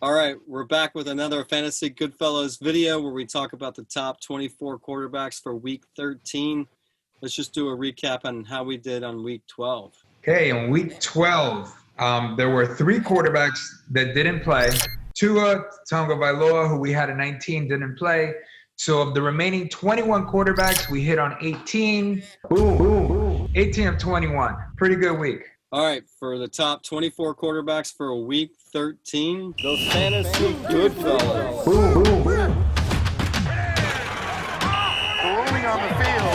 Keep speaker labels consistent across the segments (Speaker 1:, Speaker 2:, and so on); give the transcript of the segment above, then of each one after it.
Speaker 1: All right, we're back with another Fantasy Goodfellas video where we talk about the top 24 quarterbacks for Week 13. Let's just do a recap on how we did on Week 12.
Speaker 2: Okay, in Week 12, there were 3 quarterbacks that didn't play. Tua Tagovailoa, who we had at 19, didn't play. So of the remaining 21 quarterbacks, we hit on 18. Boom, boom, boom. 18 of 21. Pretty good week.
Speaker 1: All right, for the top 24 quarterbacks for Week 13, the Fantasy Goodfellas.
Speaker 2: Boom, boom, boom.
Speaker 3: Rolling on the field.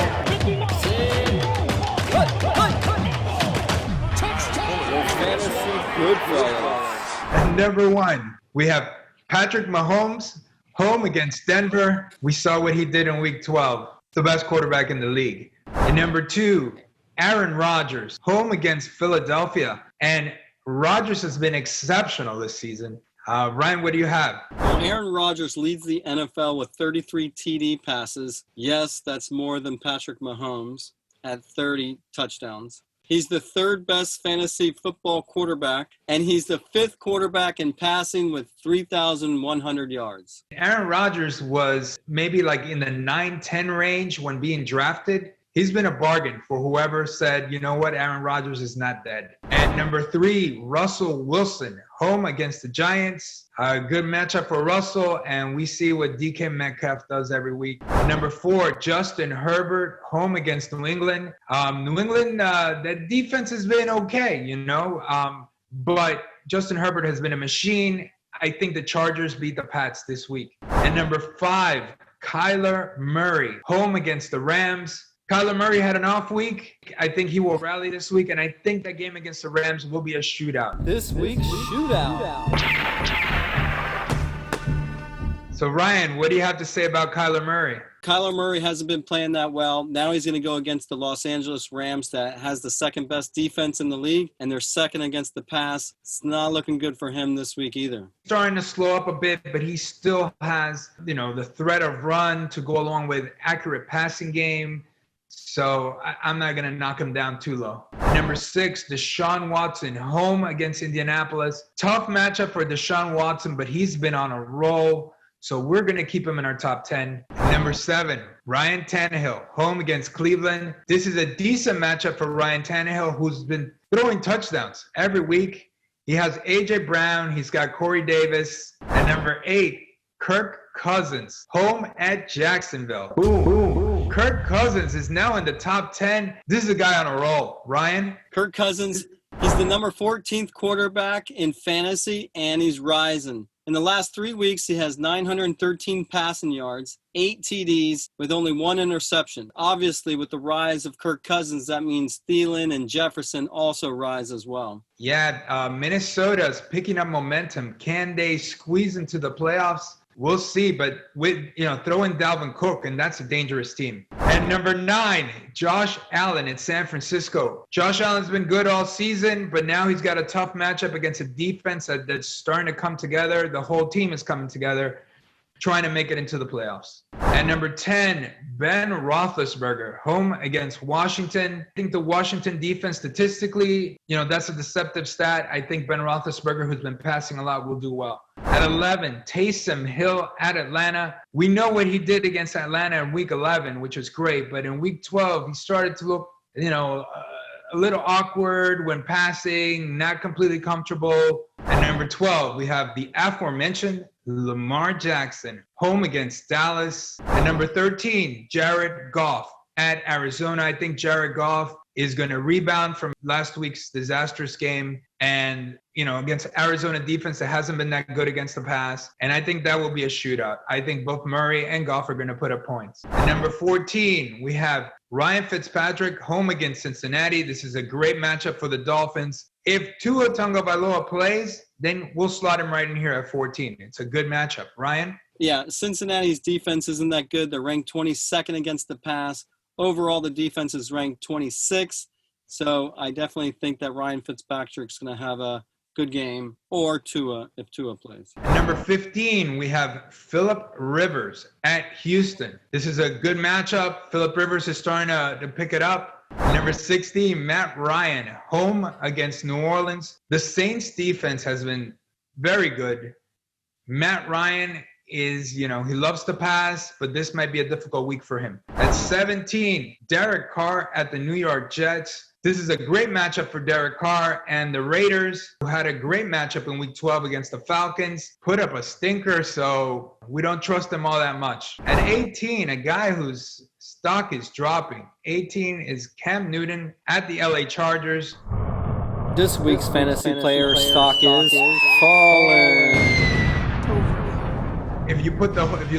Speaker 1: The Fantasy Goodfellas.
Speaker 2: At number 1, we have Patrick Mahomes, home against Denver. We saw what he did in Week 12. The best quarterback in the league. And number 2, Aaron Rodgers, home against Philadelphia. And Rodgers has been exceptional this season. Ryan, what do you have?
Speaker 1: Well, Aaron Rodgers leads the NFL with 33 TD passes. Yes, that's more than Patrick Mahomes at 30 touchdowns. He's the 3rd best fantasy football quarterback, and he's the 5th quarterback in passing with 3,100 yards.
Speaker 2: Aaron Rodgers was maybe like in the 9-10 range when being drafted. He's been a bargain for whoever said, you know what, Aaron Rodgers is not dead. And number 3, Russell Wilson, home against the Giants. A good matchup for Russell, and we see what DK Metcalf does every week. Number 4, Justin Herbert, home against New England. New England, the defense has been okay, but Justin Herbert has been a machine. I think the Chargers beat the Pats this week. And number 5, Kyler Murray, home against the Rams. Kyler Murray had an off week. I think he will rally this week, and I think that game against the Rams will be a shootout.
Speaker 1: This week's shootout.
Speaker 2: So, Ryan, what do you have to say about Kyler Murray?
Speaker 1: Kyler Murray hasn't been playing that well. Now he's going to go against the Los Angeles Rams that has the 2nd best defense in the league, and they're 2nd against the pass. It's not looking good for him this week either.
Speaker 2: Starting to slow up a bit, but he still has, the threat of run to go along with accurate passing game. So I'm not going to knock him down too low. Number 6, Deshaun Watson, home against Indianapolis. Tough matchup for Deshaun Watson, but he's been on a roll. So we're going to keep him in our top 10. Number 7, Ryan Tannehill, home against Cleveland. This is a decent matchup for Ryan Tannehill, who's been throwing touchdowns every week. He has A.J. Brown. He's got Corey Davis. And number 8, Kirk Cousins, home at Jacksonville. Boom, boom, boom. Kirk Cousins is now in the top 10. This is a guy on a roll. Ryan?
Speaker 1: Kirk Cousins, he's the number 14th quarterback in fantasy, and he's rising. In the last 3 weeks, he has 913 passing yards, 8 TDs, with only 1 interception. Obviously, with the rise of Kirk Cousins, that means Thielen and Jefferson also rise as well.
Speaker 2: Yeah, Minnesota's picking up momentum. Can they squeeze into the playoffs? We'll see, but with throw in Dalvin Cook, and that's a dangerous team. And number 9, Josh Allen in San Francisco. Josh Allen's been good all season, but now he's got a tough matchup against a defense that's starting to come together. The whole team is coming together, trying to make it into the playoffs. And number 10, Ben Roethlisberger, home against Washington. I think the Washington defense, statistically, that's a deceptive stat. I think Ben Roethlisberger, who's been passing a lot, will do well. At 11, Taysom Hill at Atlanta. We know what he did against Atlanta in Week 11, which was great. But in Week 12, he started to look, a little awkward when passing, not completely comfortable. And number 12, we have the aforementioned Lamar Jackson, home against Dallas. And number 13, Jared Goff at Arizona. I think Jared Goff is going to rebound from last week's disastrous game and, against Arizona defense that hasn't been that good against the pass. And I think that will be a shootout. I think both Murray and Goff are going to put up points. And number 14, we have Ryan Fitzpatrick, home against Cincinnati. This is a great matchup for the Dolphins. If Tua Tagovailoa plays, then we'll slot him right in here at 14. It's a good matchup. Ryan?
Speaker 1: Yeah, Cincinnati's defense isn't that good. They're ranked 22nd against the pass. Overall, the defense is ranked 26th. So I definitely think that Ryan Fitzpatrick's going to have a good game, or Tua, if Tua plays.
Speaker 2: At number 15, we have Phillip Rivers at Houston. This is a good matchup. Phillip Rivers is starting to pick it up. Number 16, Matt Ryan, home against New Orleans. The Saints defense has been very good. Matt Ryan is, he loves to pass, but this might be a difficult week for him. At 17, Derek Carr at the New York Jets. This is a great matchup for Derek Carr, and the Raiders, who had a great matchup in Week 12 against the Falcons, put up a stinker, so we don't trust them all that much. At 18, a guy whose stock is dropping. 18 is Cam Newton at the LA Chargers.
Speaker 1: This week's fantasy player stock is falling.
Speaker 2: If you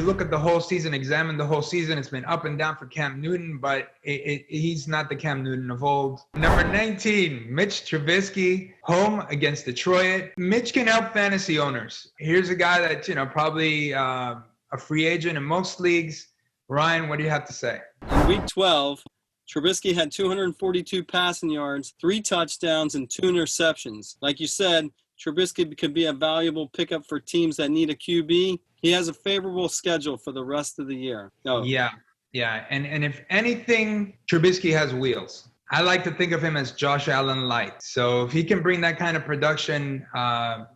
Speaker 2: look at the whole season, examine the whole season, it's been up and down for Cam Newton, but he's not the Cam Newton of old. Number 19, Mitch Trubisky, home against Detroit. Mitch can help fantasy owners. Here's a guy that's, probably a free agent in most leagues. Ryan, what do you have to say?
Speaker 1: In Week 12, Trubisky had 242 passing yards, 3 touchdowns, and 2 interceptions. Like you said, Trubisky could be a valuable pickup for teams that need a QB. He has a favorable schedule for the rest of the year. Oh.
Speaker 2: Yeah. And if anything, Trubisky has wheels. I like to think of him as Josh Allen light. So if he can bring that kind of production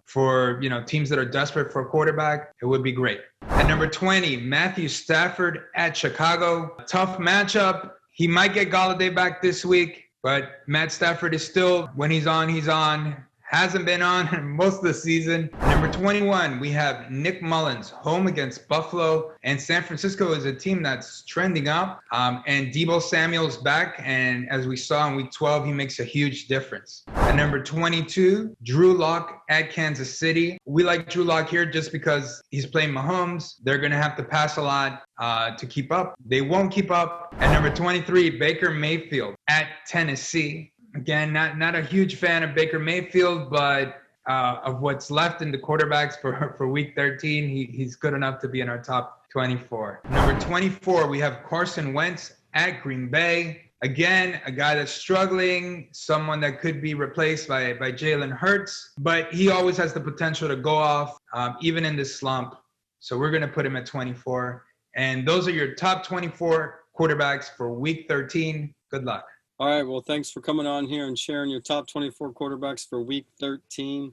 Speaker 2: for teams that are desperate for a quarterback, it would be great. At number 20, Matthew Stafford at Chicago. Tough matchup. He might get Golladay back this week, but Matt Stafford is still, when he's on, he's on. Hasn't been on most of the season. Number 21, we have Nick Mullens, home against Buffalo. And San Francisco is a team that's trending up. And Deebo Samuel's back. And as we saw in Week 12, he makes a huge difference. At number 22, Drew Lock at Kansas City. We like Drew Lock here just because he's playing Mahomes. They're going to have to pass a lot to keep up. They won't keep up. At number 23, Baker Mayfield at Tennessee. Again, not a huge fan of Baker Mayfield, but of what's left in the quarterbacks for Week 13, he's good enough to be in our top 24. Number 24, we have Carson Wentz at Green Bay. Again, a guy that's struggling, someone that could be replaced by Jalen Hurts, but he always has the potential to go off, even in this slump. So we're going to put him at 24. And those are your top 24 quarterbacks for Week 13. Good luck.
Speaker 1: All right, well, thanks for coming on here and sharing your top 24 quarterbacks for Week 13.